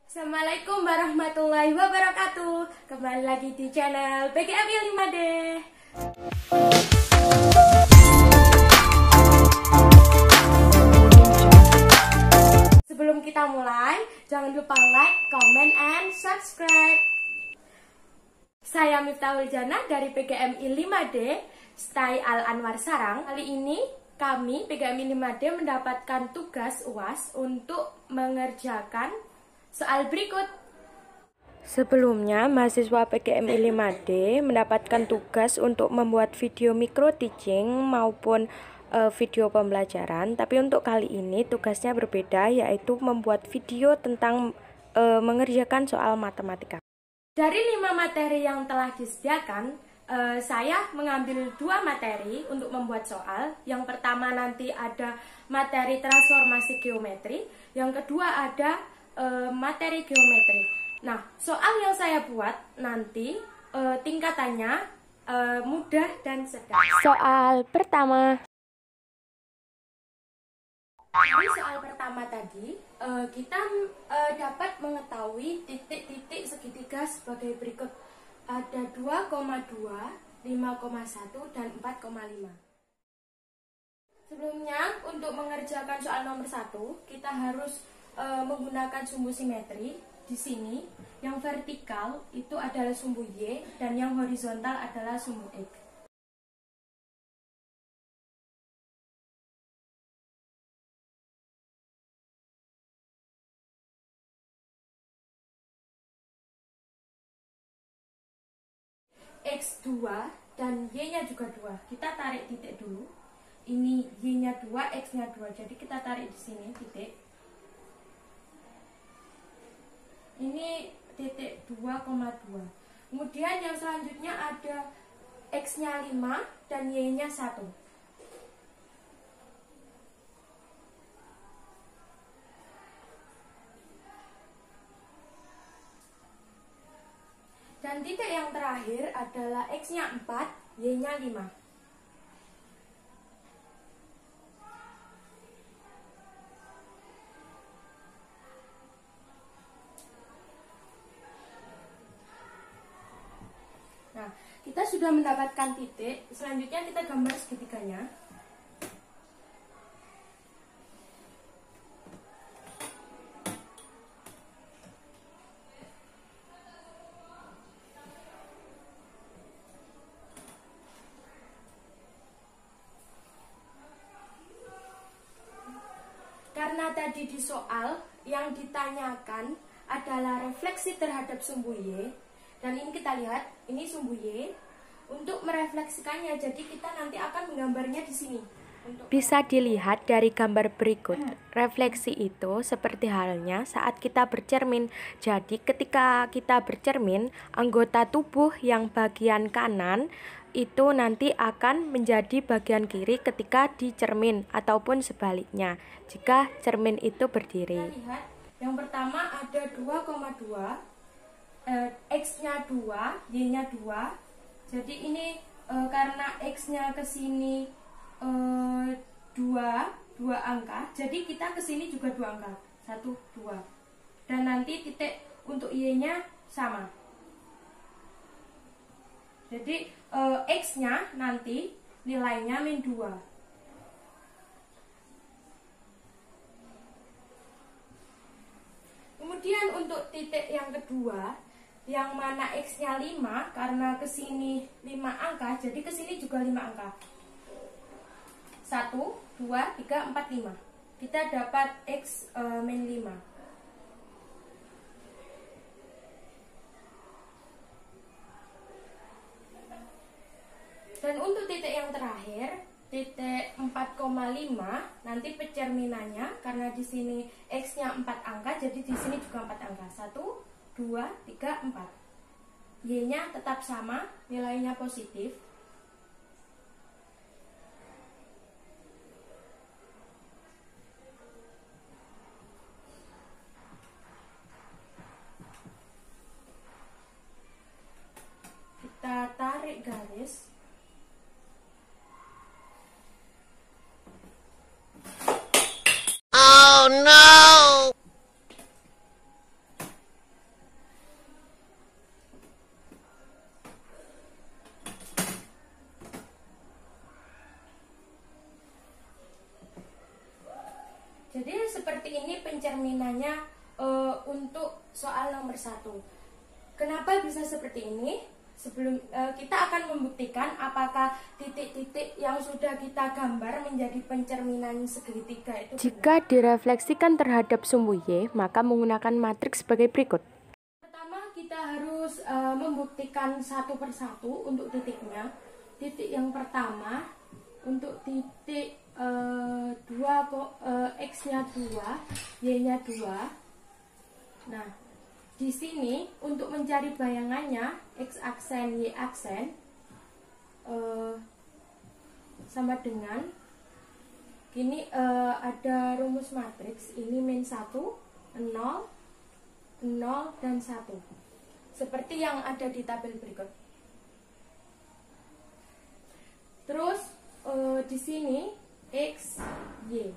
Assalamualaikum warahmatullahi wabarakatuh. Kembali lagi di channel PGMI 5D. Sebelum kita mulai, jangan lupa like, comment, and subscribe. Saya Miftahul Jannah dari PGMI 5D, Stay Al Anwar Sarang. Kali ini kami PGMI 5D mendapatkan tugas UAS untuk mengerjakan soal berikut. Sebelumnya, mahasiswa PGMI 5D mendapatkan tugas untuk membuat video micro teaching maupun video pembelajaran. Tapi untuk kali ini tugasnya berbeda, yaitu membuat video tentang mengerjakan soal matematika. Dari 5 materi yang telah disediakan, saya mengambil 2 materi untuk membuat soal. Yang pertama nanti ada materi transformasi geometri, yang kedua ada materi geometri. Nah, soal yang saya buat nanti tingkatannya mudah dan sedang. Soal pertama. Di soal pertama tadi kita dapat mengetahui titik-titik segitiga sebagai berikut. Ada 2,2, 5,1 dan 4,5. Sebelumnya untuk mengerjakan soal nomor 1 kita harus menggunakan sumbu simetri. Di sini yang vertikal itu adalah sumbu Y dan yang horizontal adalah sumbu X. X2 dan Y-nya juga 2. Kita tarik titik dulu. Ini Y-nya 2, X-nya 2. Jadi kita tarik di sini titik. Ini titik 2,2. Kemudian yang selanjutnya ada X-nya 5 dan Y-nya 1. Dan titik yang terakhir adalah X-nya 4, Y-nya 5. Nah, kita sudah mendapatkan titik. Selanjutnya kita gambar segitiganya. Karena tadi di soal yang ditanyakan adalah refleksi terhadap sumbu Y, dan ini kita lihat, ini sumbu Y. Untuk merefleksikannya, jadi kita nanti akan menggambarnya di sini. Bisa dilihat dari gambar berikut. Refleksi itu seperti halnya saat kita bercermin. Jadi ketika kita bercermin, anggota tubuh yang bagian kanan itu nanti akan menjadi bagian kiri ketika dicermin, ataupun sebaliknya jika cermin itu berdiri. Kita lihat, yang pertama ada 2,2, X-nya 2, Y-nya 2. Jadi ini karena X-nya ke sini 2 angka, jadi kita ke sini juga 2 angka, 1, 2. Dan nanti titik untuk Y-nya sama. Jadi X-nya nanti nilainya min 2. Kemudian untuk titik yang kedua, yang mana X-nya 5, karena kesini 5 angka, jadi kesini juga 5 angka. 1, 2, 3, 4, 5. Kita dapat X min 5. Dan untuk titik yang terakhir, titik 4,5, nanti pencerminannya karena di sini X-nya 4 angka, jadi di sini juga 4 angka. 1, 2, 3, 4. Y-nya tetap sama, nilainya positif. Kita tarik garis. Oh no! pencerminannya untuk soal nomor 1. Kenapa bisa seperti ini? Sebelum kita akan membuktikan apakah titik-titik yang sudah kita gambar menjadi pencerminan segitiga itu. Jika direfleksikan terhadap sumbu Y, maka menggunakan matriks sebagai berikut. Pertama, kita harus membuktikan satu persatu untuk titiknya. Titik yang pertama untuk titik 2 X-nya 2, Y-nya 2. Nah, di sini untuk mencari bayangannya X aksen Y aksen sama dengan gini, ada rumus matriks ini min 1, 0, 0 dan 1 seperti yang ada di tabel berikut. Terus di sini X Y.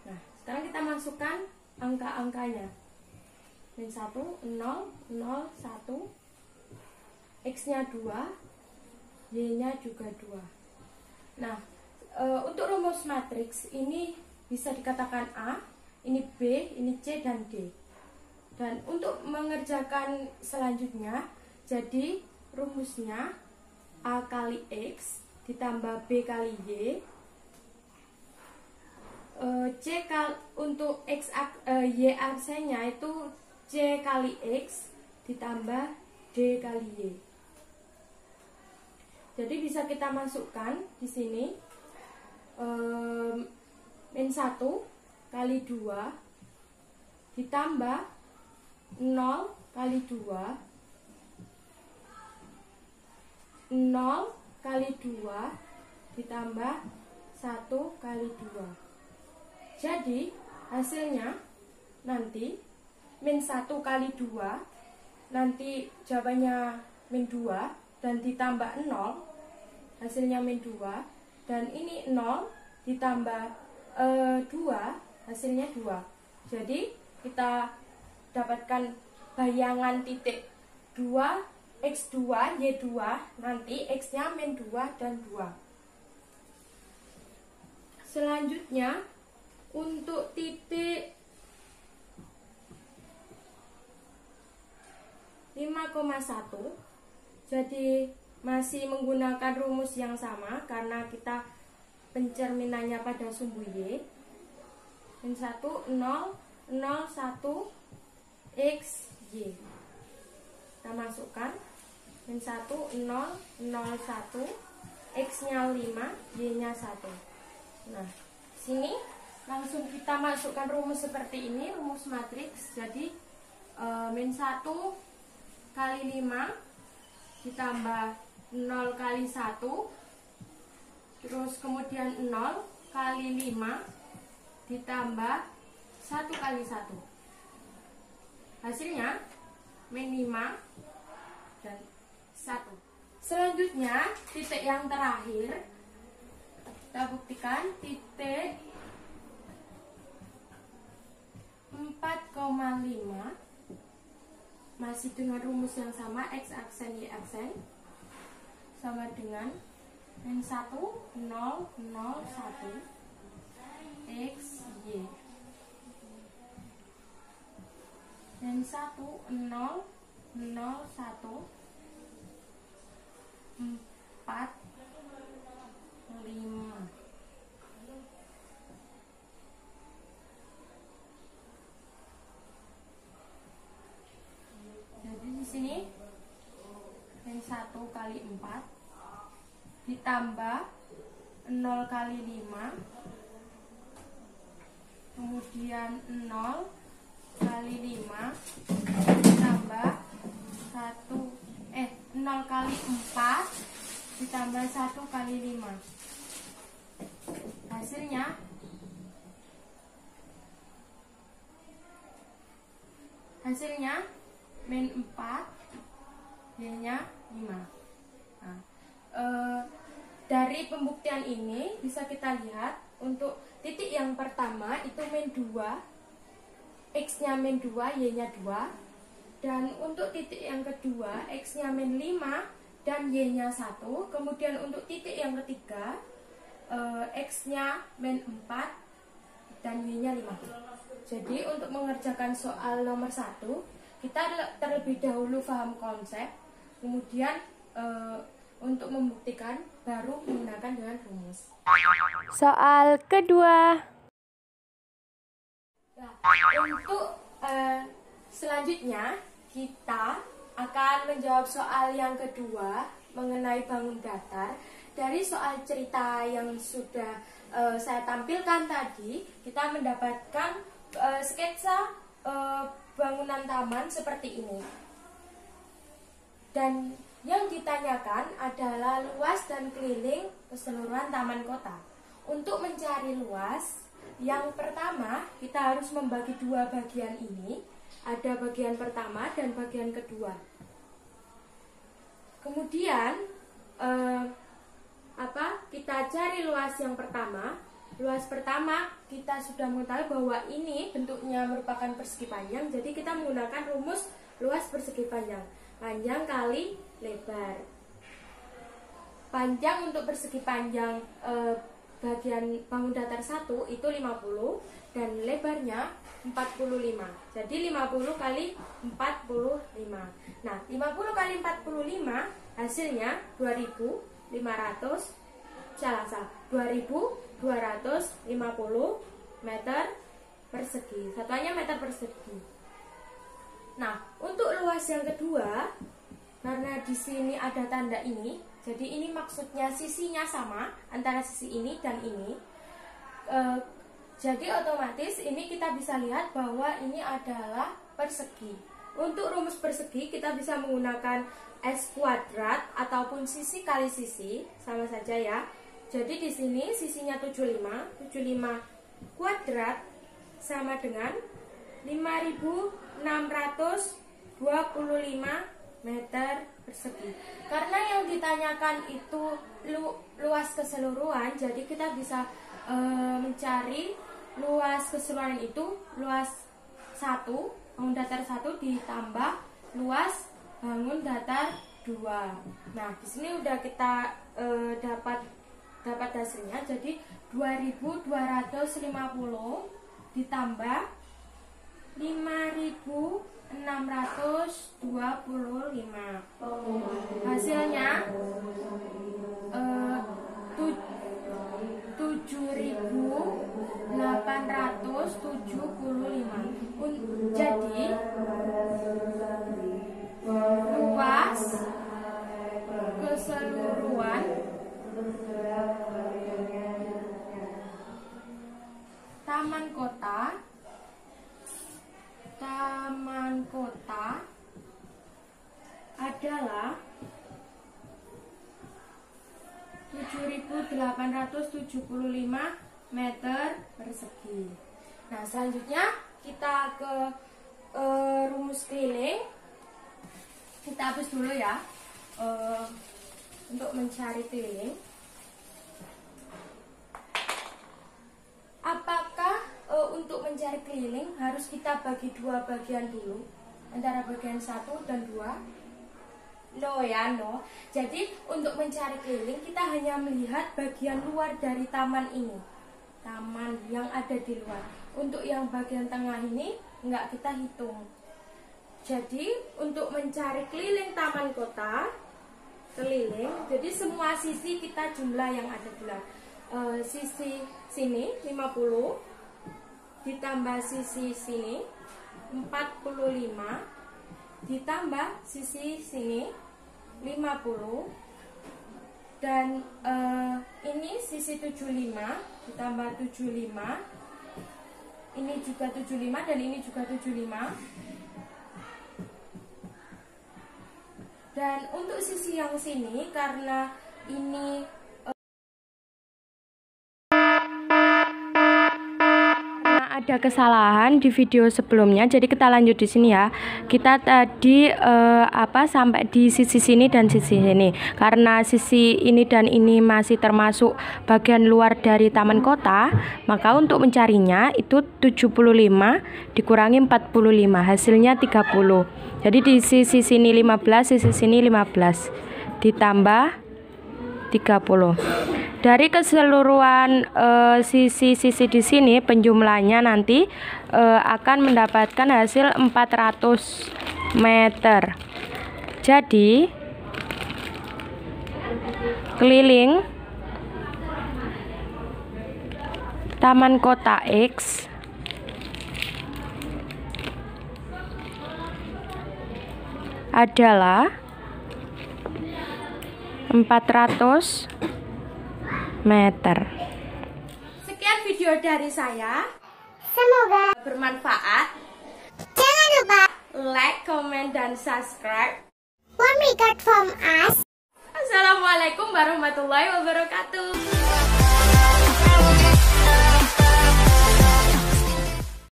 Nah, sekarang kita masukkan angka-angkanya. Min 1, 0, 0, 1, X-nya 2, Y-nya juga 2. Nah, untuk rumus matriks ini bisa dikatakan A, ini B, ini C, dan D. Dan untuk mengerjakan selanjutnya, jadi rumusnya A kali X ditambah B kali Y, untuk Y aksennya itu C kali X ditambah D kali Y. Jadi bisa kita masukkan di sini min 1 kali 2 ditambah 0 kali 2, 0 kali 2 ditambah 1 kali 2. Jadi hasilnya nanti min 1 kali 2, nanti jawabannya min 2 dan ditambah 0, hasilnya min 2, dan ini 0 ditambah 2, hasilnya 2. Jadi kita dapatkan bayangan titik 2 X2 Y2, nanti X-nya min 2 dan 2. Selanjutnya untuk titik 5,1, jadi masih menggunakan rumus yang sama karena kita pencerminannya pada sumbu Y. Min 1, 0, 0, 1, X, Y. Kita masukkan min 1, 0, 0, 1, X-nya 5, Y-nya 1. Nah, sini langsung kita masukkan rumus seperti ini, rumus matriks. Jadi min 1 kali 5 ditambah 0 kali 1, terus kemudian 0 kali 5 ditambah 1 kali 1. Hasilnya min 5 dan 1. Selanjutnya titik yang terakhir kita buktikan, titik 4,5 masih dengan rumus yang sama, X aksen Y aksen sama dengan min 1, 0, 0, 1, X, Y. Min 1, 0, 0, 1, 4, 5. Jadi di sini min 1 kali 4 ditambah 0 kali 5, kemudian 0 kali 5 ditambah 0 kali 4 ditambah 1 kali 5. Hasilnya min 4, Y-nya 5. Nah, dari pembuktian ini bisa kita lihat untuk titik yang pertama itu min 2, X-nya min 2, Y-nya 2. Dan untuk titik yang kedua X-nya min 5 dan Y-nya 1. Kemudian untuk titik yang ketiga X-nya min 4, dan Y-nya 5. Jadi untuk mengerjakan soal nomor 1, kita terlebih dahulu paham konsep, kemudian untuk membuktikan baru menggunakan dengan rumus. Soal kedua. Nah, untuk selanjutnya kita akan menjawab soal yang kedua mengenai bangun datar. Dari soal cerita yang sudah saya tampilkan tadi, kita mendapatkan sketsa bangunan taman seperti ini. Dan yang ditanyakan adalah luas dan keliling keseluruhan taman kota. Untuk mencari luas, yang pertama kita harus membagi dua bagian ini. Ada bagian pertama dan bagian kedua. Kemudian kita cari luas yang pertama. Luas pertama kita sudah mengetahui bahwa ini bentuknya merupakan persegi panjang, jadi kita menggunakan rumus luas persegi panjang. Panjang kali lebar. Panjang untuk persegi panjang bagian bangun datar 1 itu 50 dan lebarnya 45. Jadi 50 kali 45. Nah, 50 kali 45 hasilnya 2250 meter persegi. Satuannya meter persegi. Nah, untuk luas yang kedua, karena di sini ada tanda ini, jadi ini maksudnya sisinya sama antara sisi ini dan ini. Jadi otomatis ini kita bisa lihat bahwa ini adalah persegi. Untuk rumus persegi kita bisa menggunakan S kuadrat ataupun sisi kali sisi, sama saja ya. Jadi di sini sisinya 75 kuadrat sama dengan 5625 meter persegi. Karena yang ditanyakan itu luas keseluruhan, jadi kita bisa mencari luas keseluruhan itu luas 1 bangun datar 1 ditambah luas bangun datar 2. Nah, di sini udah kita dapat hasilnya, jadi 2250 ditambah 5625. Hasilnya 7875. Jadi luas keseluruhan taman kota adalah 7875 meter persegi. Nah, selanjutnya kita ke rumus keliling. Kita hapus dulu ya untuk mencari keliling. Apakah untuk mencari keliling harus kita bagi dua bagian dulu, antara bagian 1 dan 2? No ya, no. Jadi untuk mencari keliling kita hanya melihat bagian luar dari taman ini, taman yang ada di luar. Untuk yang bagian tengah ini enggak kita hitung. Jadi untuk mencari keliling taman kota, jadi semua sisi kita jumlah yang ada di luar. Sisi sini 50 ditambah sisi sini 45 ditambah sisi sini 50 dan ini sisi 75 ditambah 75, ini juga 75 dan ini juga 75. Dan untuk sisi yang sini karena ini ada kesalahan di video sebelumnya, jadi kita lanjut di sini ya. Kita tadi sampai di sisi sini dan sisi sini. Karena sisi ini dan ini masih termasuk bagian luar dari taman kota, maka untuk mencarinya itu 75 dikurangi 45, hasilnya 30. Jadi di sisi sini 15, sisi sini 15 ditambah 30. Dari keseluruhan sisi-sisi di sini penjumlahnya nanti akan mendapatkan hasil 400 meter. Jadi keliling Taman Kota X adalah 400 meter. Sekian video dari saya. Semoga Bermanfaat. jangan lupa Like, comment, dan subscribe. one record from us. Assalamualaikum warahmatullahi wabarakatuh.